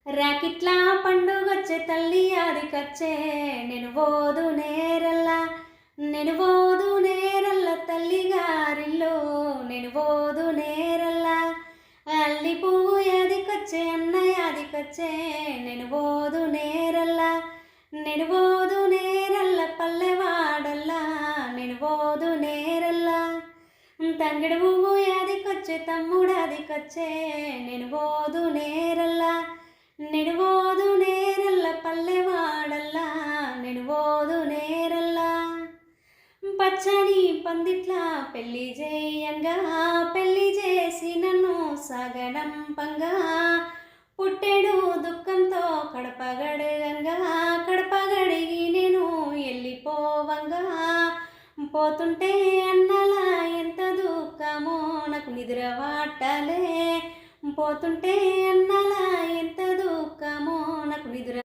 రాకిట్లా పండుగొచ్చే తల్లి ఆదికొచ్చే నేను ఓదు నేరల్ల నేను ఓదు నేరల్ల తల్లి గారిల్లో నేను ఓదు నేరల్ల అల్లి పువ్వు యాదికొచ్చే అన్నయ్య యాదికొచ్చే నేను ఓదు నేరల్ల నేను ఓదు నేరల్ల పల్లెవాడల్లా నేను ఓదు నేరల్ల తంగిడి పువ్వు యాదికొచ్చే తమ్ముడాదికొచ్చే నేను ఓదు నేరల్ల నేను ఓదు నేరల్ల పల్లెవాడల్లా నేను ఓదు నేరల్ల పచ్చని పందిట్లా పెళ్ళి చేయంగా పెళ్ళి చేసి నన్ను సగనంపంగా పుట్టెడు దుఃఖంతో కడపగడగంగా కడపగడిగి నేను వెళ్ళిపోవంగా పోతుంటే అన్నలా ఎంత దుఃఖమో నాకు నిద్ర వాటలే పోతుంటే